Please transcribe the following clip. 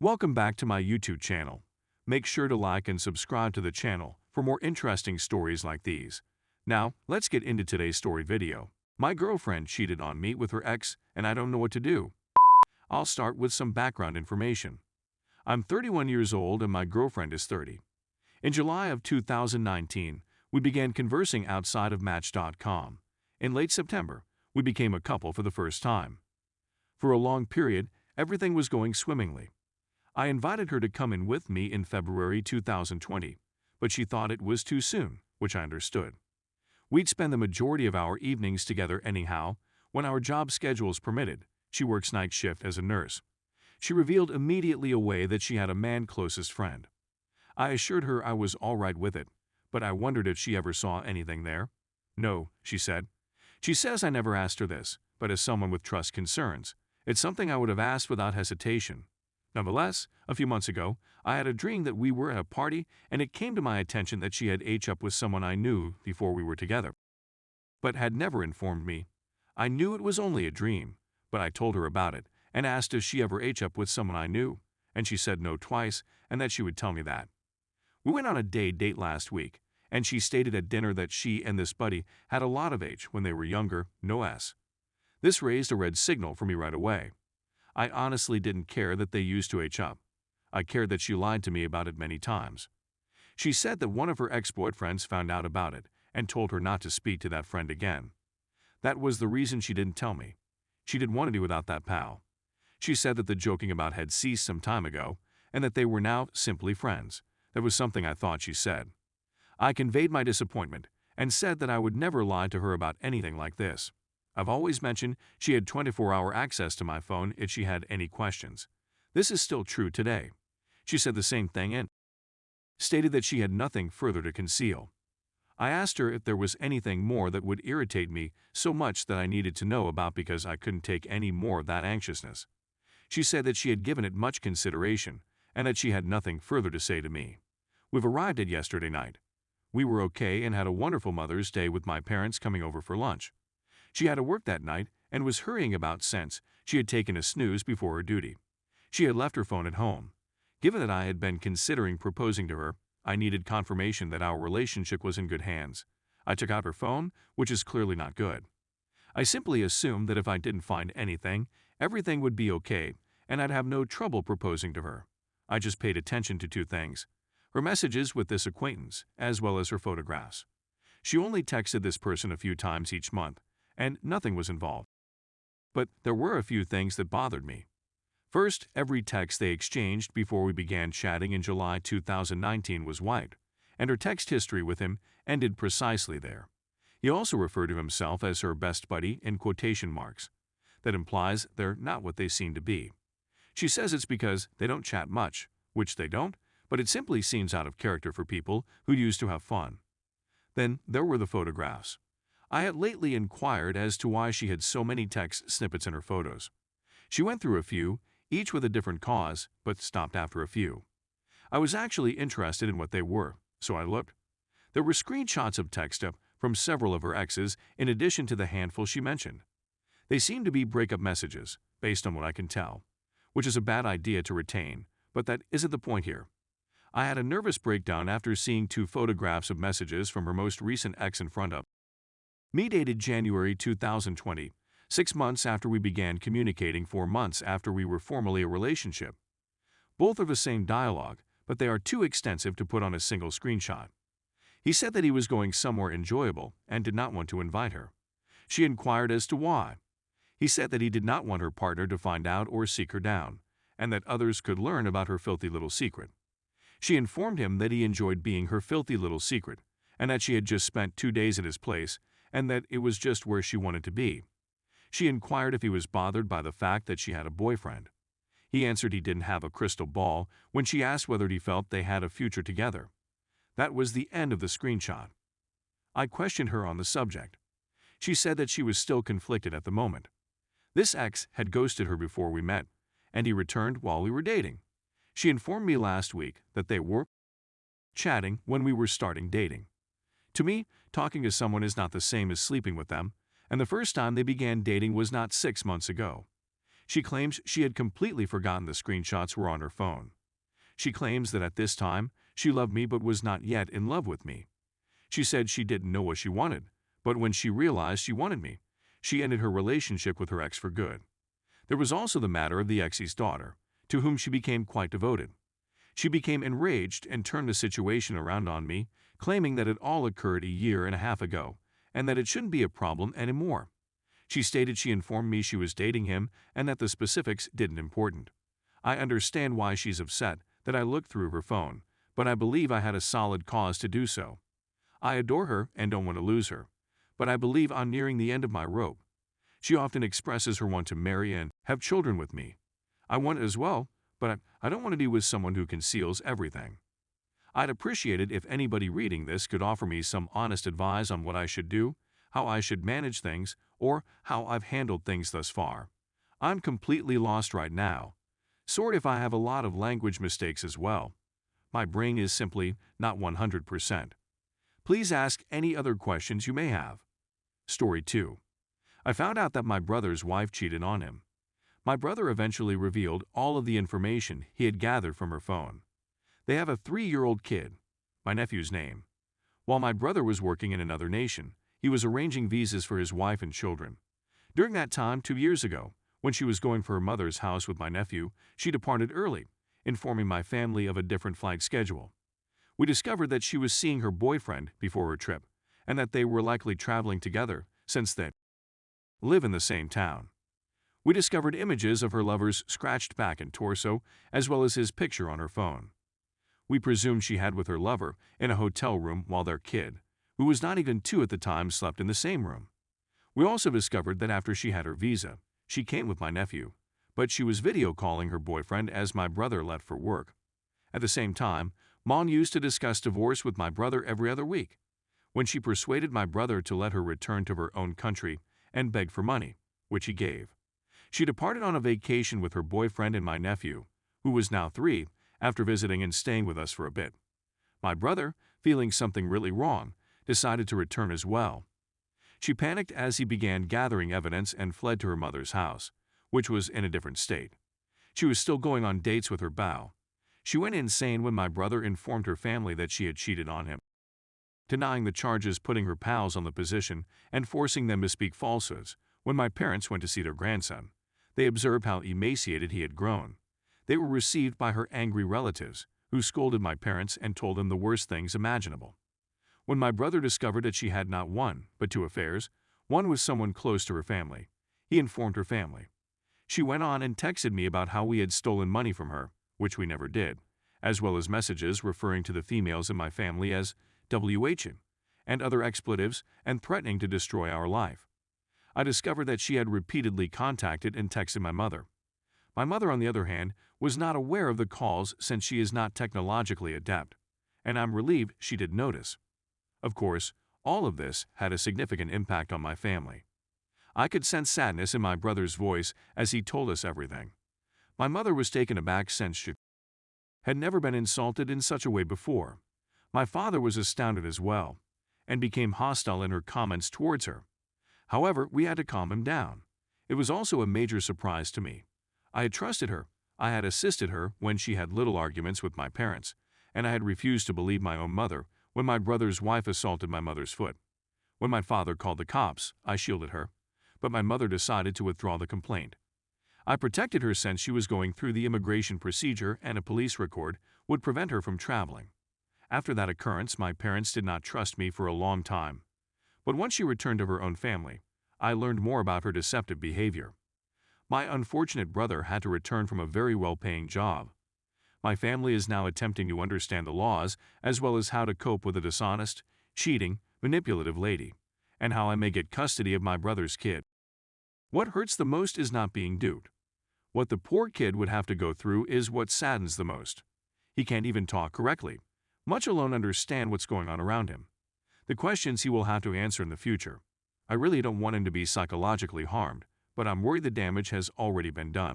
Welcome back to my YouTube channel. Make sure to like and subscribe to the channel for more interesting stories like these. Now, let's get into today's story video. My girlfriend cheated on me with her ex and I don't know what to do. I'll start with some background information. I'm 31 years old and my girlfriend is 30. In July of 2019, we began conversing outside of Match.com. In late September, we became a couple for the first time. For a long period, everything was going swimmingly. I invited her to come in with me in February 2020, but she thought it was too soon, which I understood. We'd spend the majority of our evenings together anyhow, when our job schedules permitted. She works night shift as a nurse. She revealed immediately away that she had a man closest friend. I assured her I was all right with it, but I wondered if she ever saw anything there. No, she said. She says I never asked her this, but as someone with trust concerns, it's something I would have asked without hesitation. Nonetheless, a few months ago, I had a dream that we were at a party and it came to my attention that she had hooked up with someone I knew before we were together, but had never informed me. I knew it was only a dream, but I told her about it and asked if she ever hooked up with someone I knew, and she said no twice and that she would tell me that. We went on a date last week, and she stated at dinner that she and this buddy had a lot of H when they were younger, no S. This raised a red signal for me right away. I honestly didn't care that they used to H up. I cared that she lied to me about it many times. She said that one of her ex-boyfriends found out about it and told her not to speak to that friend again. That was the reason she didn't tell me. She didn't want to do without that pal. She said that the joking about had ceased some time ago and that they were now simply friends. That was something I thought she said. I conveyed my disappointment and said that I would never lie to her about anything like this. I've always mentioned she had 24-hour access to my phone if she had any questions. This is still true today. She said the same thing and stated that she had nothing further to conceal. I asked her if there was anything more that would irritate me so much that I needed to know about because I couldn't take any more of that anxiousness. She said that she had given it much consideration and that she had nothing further to say to me. We've arrived at yesterday night. We were okay and had a wonderful Mother's Day with my parents coming over for lunch. She had to work that night and was hurrying about since she had taken a snooze before her duty. She had left her phone at home. Given that I had been considering proposing to her, I needed confirmation that our relationship was in good hands. I took out her phone, which is clearly not good. I simply assumed that if I didn't find anything, everything would be okay and I'd have no trouble proposing to her. I just paid attention to two things: her messages with this acquaintance, as well as her photographs. She only texted this person a few times each month, and nothing was involved. But there were a few things that bothered me. First, every text they exchanged before we began chatting in July 2019 was wiped, and her text history with him ended precisely there. He also referred to himself as her best buddy in quotation marks. That implies they're not what they seem to be. She says it's because they don't chat much, which they don't, but it simply seems out of character for people who used to have fun. Then there were the photographs. I had lately inquired as to why she had so many text snippets in her photos. She went through a few, each with a different cause, but stopped after a few. I was actually interested in what they were, so I looked. There were screenshots of text up from several of her exes in addition to the handful she mentioned. They seemed to be breakup messages, based on what I can tell, which is a bad idea to retain, but that isn't the point here. I had a nervous breakdown after seeing two photographs of messages from her most recent ex in front of me dated January 2020, 6 months after we began communicating, 4 months after we were formally a relationship. Both are the same dialogue, but they are too extensive to put on a single screenshot. He said that he was going somewhere enjoyable and did not want to invite her. She inquired as to why. He said that he did not want her partner to find out or seek her down, and that others could learn about her filthy little secret. She informed him that he enjoyed being her filthy little secret, and that she had just spent 2 days at his place, and that it was just where she wanted to be. She inquired if he was bothered by the fact that she had a boyfriend. He answered he didn't have a crystal ball when she asked whether he felt they had a future together. That was the end of the screenshot. I questioned her on the subject. She said that she was still conflicted at the moment. This ex had ghosted her before we met, and he returned while we were dating. She informed me last week that they were chatting when we were starting dating. To me, talking to someone is not the same as sleeping with them, and the first time they began dating was not 6 months ago. She claims she had completely forgotten the screenshots were on her phone. She claims that at this time, she loved me but was not yet in love with me. She said she didn't know what she wanted, but when she realized she wanted me, she ended her relationship with her ex for good. There was also the matter of the ex's daughter, to whom she became quite devoted. She became enraged and turned the situation around on me, claiming that it all occurred a year and a half ago, and that it shouldn't be a problem anymore. She stated she informed me she was dating him and that the specifics didn't important. I understand why she's upset that I looked through her phone, but I believe I had a solid cause to do so. I adore her and don't want to lose her, but I believe I'm nearing the end of my rope. She often expresses her want to marry and have children with me. I want it as well, but I don't want to be with someone who conceals everything. I'd appreciate it if anybody reading this could offer me some honest advice on what I should do, how I should manage things, or how I've handled things thus far. I'm completely lost right now. Sorry if I have a lot of language mistakes as well. My brain is simply not 100%. Please ask any other questions you may have. Story 2. I found out that my brother's wife cheated on him. My brother eventually revealed all of the information he had gathered from her phone. They have a 3-year-old kid, my nephew's name. While my brother was working in another nation, he was arranging visas for his wife and children. During that time, 2 years ago, when she was going for her mother's house with my nephew, she departed early, informing my family of a different flight schedule. We discovered that she was seeing her boyfriend before her trip, and that they were likely traveling together since they live in the same town. We discovered images of her lover's scratched back and torso, as well as his picture on her phone. We presumed she had with her lover in a hotel room while their kid, who was not even 2 at the time, slept in the same room. We also discovered that after she had her visa, she came with my nephew, but she was video calling her boyfriend as my brother left for work. At the same time, Mom used to discuss divorce with my brother every other week. When she persuaded my brother to let her return to her own country and begged for money, which he gave. She departed on a vacation with her boyfriend and my nephew, who was now 3, after visiting and staying with us for a bit. My brother, feeling something really wrong, decided to return as well. She panicked as he began gathering evidence and fled to her mother's house, which was in a different state. She was still going on dates with her beau. She went insane when my brother informed her family that she had cheated on him, denying the charges, putting her pals on the position, and forcing them to speak falsehoods. When my parents went to see their grandson, they observed how emaciated he had grown. They were received by her angry relatives, who scolded my parents and told them the worst things imaginable. When my brother discovered that she had not 1, but 2 affairs, one with someone close to her family, he informed her family. She went on and texted me about how we had stolen money from her, which we never did, as well as messages referring to the females in my family as WHing and other expletives and threatening to destroy our life. I discovered that she had repeatedly contacted and texted my mother. My mother, on the other hand, was not aware of the calls since she is not technologically adept, and I'm relieved she did notice. Of course, all of this had a significant impact on my family. I could sense sadness in my brother's voice as he told us everything. My mother was taken aback since she had never been insulted in such a way before. My father was astounded as well, and became hostile in her comments towards her. However, we had to calm him down. It was also a major surprise to me. I had trusted her, I had assisted her when she had little arguments with my parents, and I had refused to believe my own mother when my brother's wife assaulted my mother's foot. When my father called the cops, I shielded her, but my mother decided to withdraw the complaint. I protected her since she was going through the immigration procedure and a police record would prevent her from traveling. After that occurrence, my parents did not trust me for a long time. But once she returned to her own family, I learned more about her deceptive behavior. My unfortunate brother had to return from a very well-paying job. My family is now attempting to understand the laws as well as how to cope with a dishonest, cheating, manipulative lady, and how I may get custody of my brother's kid. What hurts the most is not being duped. What the poor kid would have to go through is what saddens the most. He can't even talk correctly, much alone understand what's going on around him. The questions he will have to answer in the future. I really don't want him to be psychologically harmed, but I'm worried the damage has already been done.